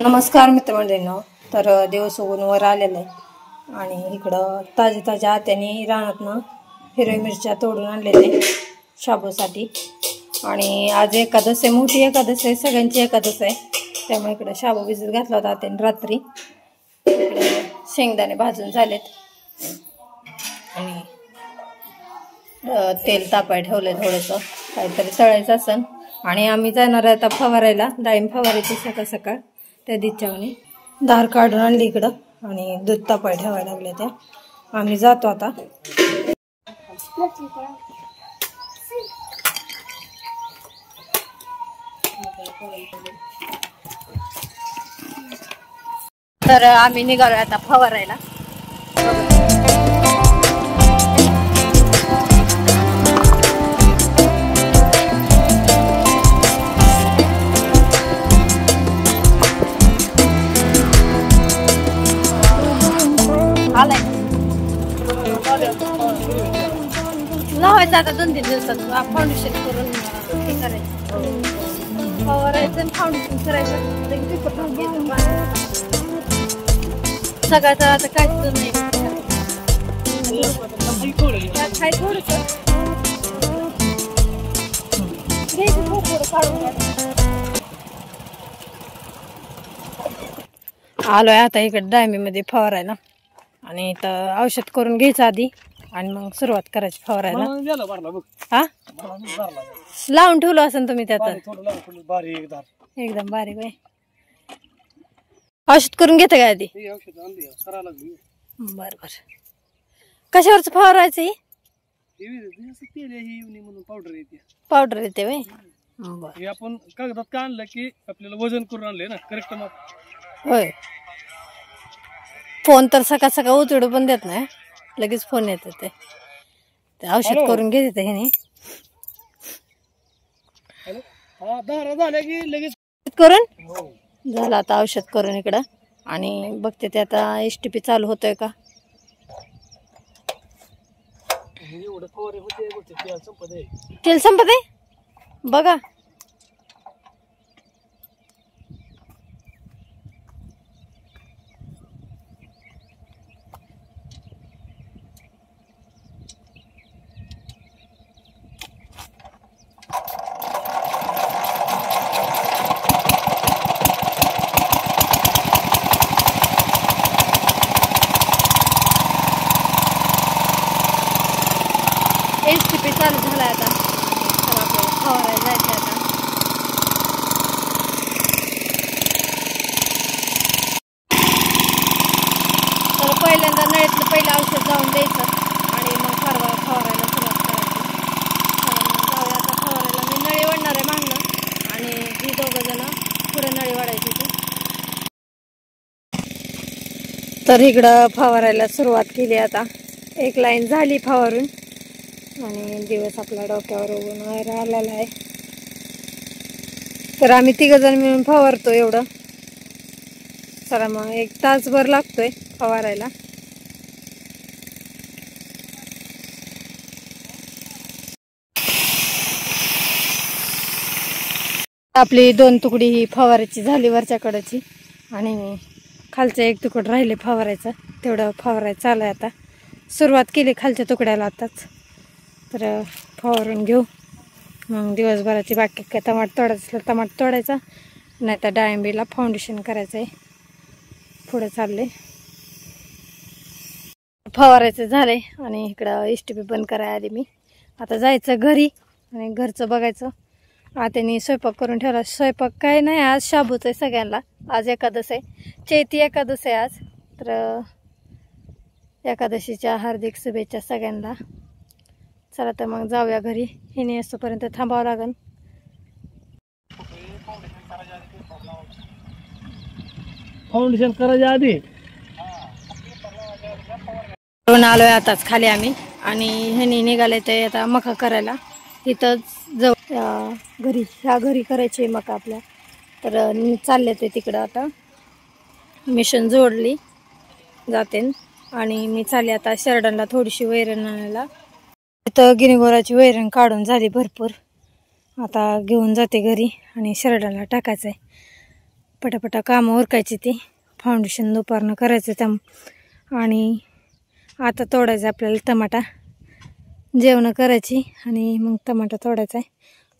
नमस्कार मित्रमंडळींनो, तर दिवस उगून वर आलेला आहे आणि इकडं ताज्या आत्याने रानातनं हिरवी मिरच्या तोडून आणलेल्या शाबूसाठी. आणि आज एकादश आहे, मोठी एकादश आहे, सगळ्यांची एकादश आहे. त्यामुळे इकडं शाबू भिजत घातला होता आत्याने रात्री. इकडे शेंगदाणे भाजून झालेत आणि तेल तापाय ठेवलंय थोडंसं, काहीतरी तळायचं असन. आणि आम्ही जाणार आहे आता फवारायला, डाळिंब फवारायची सकाळ सकाळ. त्या दिच्यावणी धार काढून आणली इकडं आणि दूध तापाय ठेवायला लागले. त्या आम्ही जातो आता. तर आम्ही निघालोय आता फवारायला. लावायचं आता 2-3 दिवसात फाउंडेशन करून हे करायचं, फवारायचं आणि फाउंडेशन करायचं. सगळ्याचं आता काहीच नाही, काय थोडंसं आलोय आता इकडे डाळिंबीमध्ये फवारायला. आणि इथं औषध करून घ्यायचं आधी आणि मग सुरुवात करायची फवारायला. हा, लावून ठेवलं असेल तुम्ही त्यात एकदम बारीक आहे. औषध करून घेते का आधी? बर बर. कशावरच फवारायचं? पावडर येते वय. आपण कागदात का आणलं की आपल्याला वजन करून आणलंय ना, करेक्ट माप. होय. फोन तर सकाळ सकाळ उचडू पण देत नाही, लगेच फोन येते. ते औषध करून घेते ह्याने. लगेच करून झालं आता औषध करून इकडं. आणि बघते ते आता STP चालू होतोय का. तेल संपत आहे बघा. STP चालू झालाय आता. चला आपल्याला फवारायला जायचं आता. तर पहिल्यांदा नळीतलं पहिलं औषध जाऊन द्यायचं आणि मग फवारायला सुरुवात करायची. जाऊया आता फवारायला. मी नळी वाढणार आहे मागणं आणि ही दोघं जण पुढे नळी वाढायची. तर इकडं फवारायला सुरुवात केली आता. एक लाईन झाली फवारून आणि दिवस आपला डोक्यावर उगून आलेला आहे. तर आम्ही 3 जण मिळून फवारतो एवढं. चला मग 1 तासभर लागतोय फवारायला. आपली 2 तुकडी ही फवारायची झाली वरच्या कडेची आणि खालचं 1 तुकड राहिले फवारायचं. तेवढं फवारायचं चालू आहे आता. सुरुवात केली खालच्या तुकड्याला आताच. तर फवारून घेऊ मग दिवसभराची. बाकी काय टमाट तोडायचं असलं टमाट तोडायचा, नाही तर डाळिंबीला फाउंडेशन करायचं आहे. पुढे चालले फवारायचं झालंय आणि इकडं STP बंद करायला आली मी. आता जायचं घरी आणि घरचं बघायचं. आत्याने स्वयंपाक करून ठेवला. स्वयंपाक काय नाही, आज शाबूच आहे सगळ्यांना. आज एकादश आहे, चैती एकादश आहे आज. तर एकादशीच्या हार्दिक शुभेच्छा सगळ्यांना. चला तर मग जाऊया घरी. हिने असतोपर्यंत थांबावं लागेल. फाउंडेशन करायच्या आधी आलोय आताच खाली आम्ही आणि ह्यानी निघाले ते आता मका करायला. इथंच जाऊ घरी, ह्या घरी करायची मका आपल्या. तर चालले ते तिकडं. आता मिशन जोडली जाते आणि मी चालले आता शरडांना थोडीशी वैरण आणायला. इथं गिनीगोराची वैरण काढून झाली भरपूर. आता घेऊन जाते घरी आणि शरडाला टाकायचं आहे. पटापटा कामं उरकायची ती. फाउंडेशन दुपारनं करायचं त्या. आणि आता तोडायचं आपल्याला टमाटा. जेवणं करायची आणि मग टमाटा तोडायचा आहे.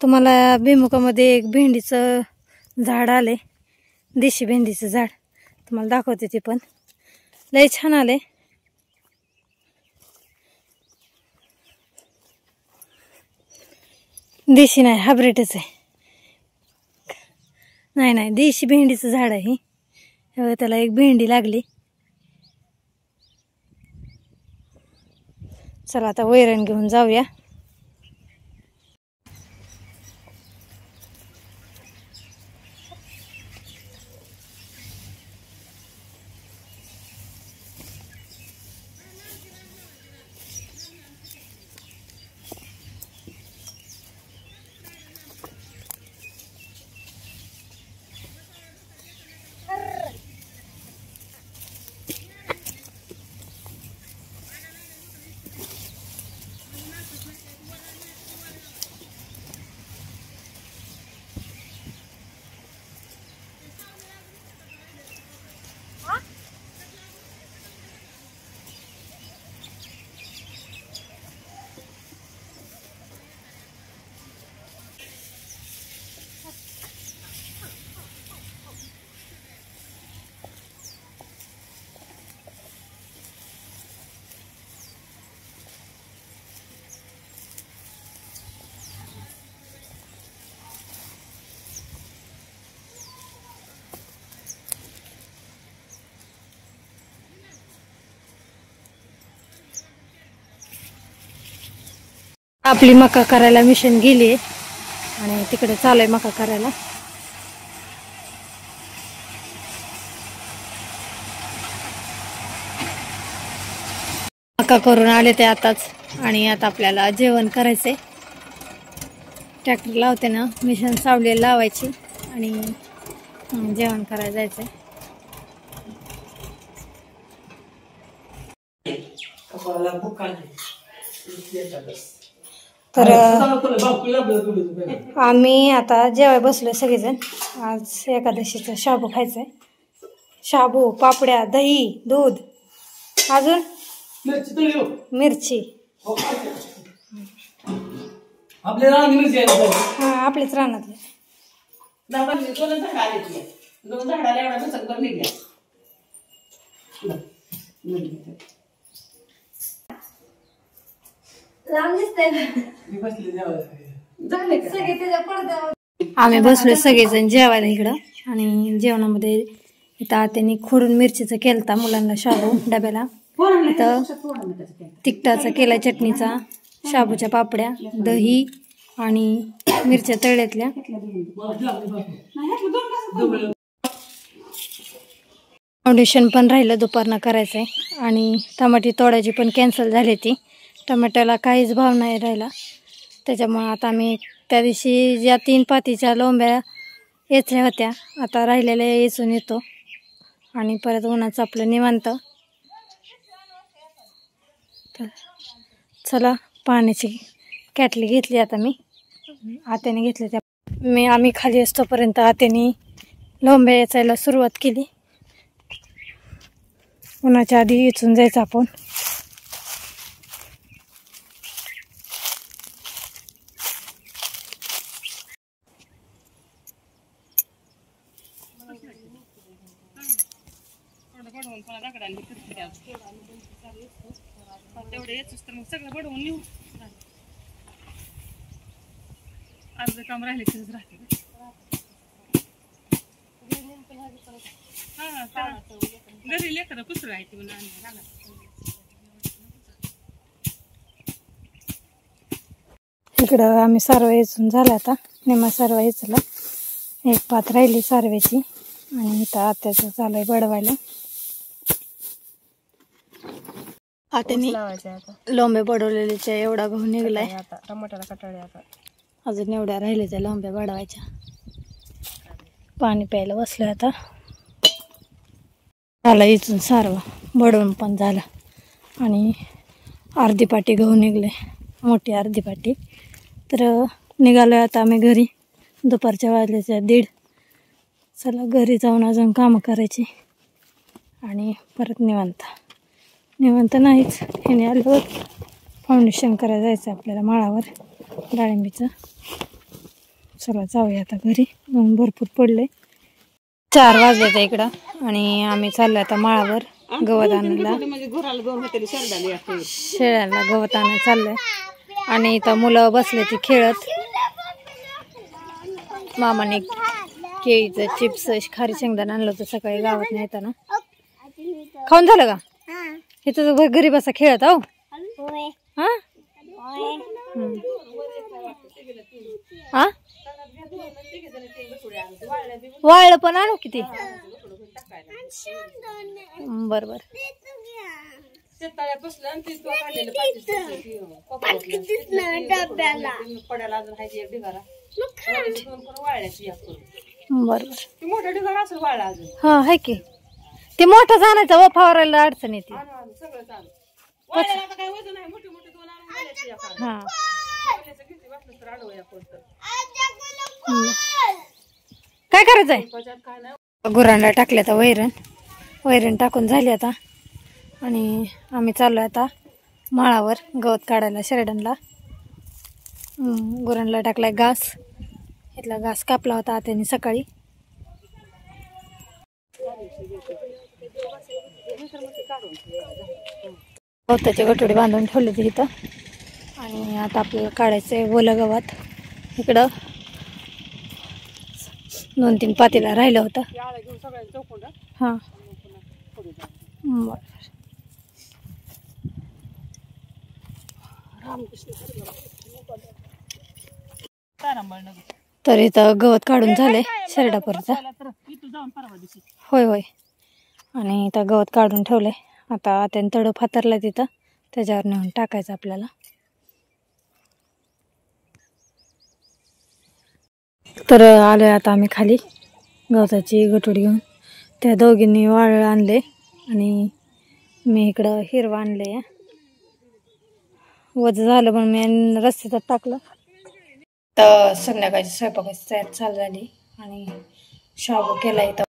तुम्हाला भिमुखामध्ये एक भेंडीचं झाड आले, देशी भेंडीचं झाड, तुम्हाला दाखवते ते. पण लय छान आले. देशी नाही, हायब्रिडच आहे. नाही देशी भेंडीचं झाड आहे. त्याला एक भेंडी लागली. चला आता वैरण घेऊन जाऊया. आपली मका करायला मिशन गेली आणि तिकडे चालू आहे मका करायला. मका करून आले ते आताच. आणि आता आपल्याला जेवण करायचंय. ट्रॅक्टर लावते ना, मिशन सावली लावायची आणि जेवण करायला जायचंय. तर आम्ही आता जेवाय बसलोय सगळेजण. आज एकादशीचा शाबू खायचाय. शाबू, पापड्या, दही, दूध, अजून मिरची. हा, आपलेच रानातले. आम्ही बसलोय सगळेजण जेवायला इकडं. आणि जेवणामध्ये इथं आत्याने खोडून मिरचीचं केलता मुलांना शाबू डब्याला. इथं तिखटाचा केला, चटणीचा, शाबूच्या पापड्या, दही आणि मिरच्या तळल्यातल्या. फाउंडेशन पण राहिलं दुपारनं करायचंय. आणि टमाटी तोडायची पण कॅन्सल झाली ती. टमाट्याला काहीच भाव नाही राहिला. त्याच्यामुळं आता आम्ही त्या दिवशी ज्या 3 पातीच्या लोंब्या येचल्या होत्या, आता राहिलेल्या येचून येतो. आणि परत उन्हाचं आपलं निवांत. तर चला, पाण्याची कॅटली घेतली आता मी. आत्याने घेतली त्या. आम्ही खाली असतोपर्यंत आत्याने लोंब्या येचायला सुरुवात केली. उन्हाच्या आधी येचून जायचं आपण. तेवढे येतच तर मग सगळं बडवून येऊ. अर्ध काम राहिले तसंच राहते. घरी लेकरं कुसरं आहे ती म्हणून. इकडं आम्ही सारवा येचून झाला आता. निम्मा सारवा येचला. एक पात राहिली सारव्याची. आणि इथं आत्याचं चालू आहे बडवायला. आत्याने लोंब्या बडवलेल्याच्या एवढा गहू निघलाय. टमाट्याला कटाळे आता अजून एवढ्या राहिले त्या लोंब्या बडवायच्या. पाणी प्यायला बसलोय आता. झाला इथून सारवा बडवून पण झाला. आणि अर्धी पाटी गहू निघले, मोठी अर्धी पाटी. तर निघालोय आता आम्ही घरी. दुपारच्या वाजल्याच्या 1:30. चला घरी जाऊन अजून कामं करायची आणि परत निवांत नाहीच. ह्याने आल्यावर फाउंडेशन करायला जायचं आपल्याला माळावर डाळिंबीचं. चला जाऊया आता घरी, ऊन भरपूर पडले. 4 वाजले तर इकडं आणि आम्ही चाललो आता माळावर गवत आणायला. शेळ्याला गवत आणायला चाललंय आणि इथं मुलं बसले ती खेळत. मामाने केळीचं चिप्स खारी शेंगदाणा आणलं होतं सकाळी गावात येताना. खाऊन झालं का? हे तुझं घरी बसा खेळत आहो. हा हा वाळलं पण आणू किती. बर बर हा आहे की. ते मोठं जाण्याचं व फवारायला अडचण येते. हा काय करायचंय? गुरांना टाकले आता वैरण टाकून झाली आता आणि आम्ही चाललोय आता माळावर गवत काढायला शेरडनला. गुरांना टाकलाय घास. इथला घास कापला होता आत्याने सकाळी. गवताचे गटोडे बांधून ठेवले ते इथं आणि आता आपल्याला काढायचंय ओलं गवत. इकडं 2-3 पातेला राहिलं होतं. हा तर इथं गवत काढून झालंय शेरडापर्यंत. होय होय आणि इथं गवत काढून ठेवलंय. आता त्याने तडं फातरलं तिथं, त्याच्यावर नेऊन टाकायचं आपल्याला. तर आलोय आता आम्ही खाली गवताची गटोडी घेऊन. त्या दोघींनी वाळ आणले आणि मी इकडं हिरवा आणले. वज झालं पण मी रस्त्यात टाकलं. तर संध्याकाळची स्वयंपाकाची तयारी चालू झाली आणि शाबू केला इथं.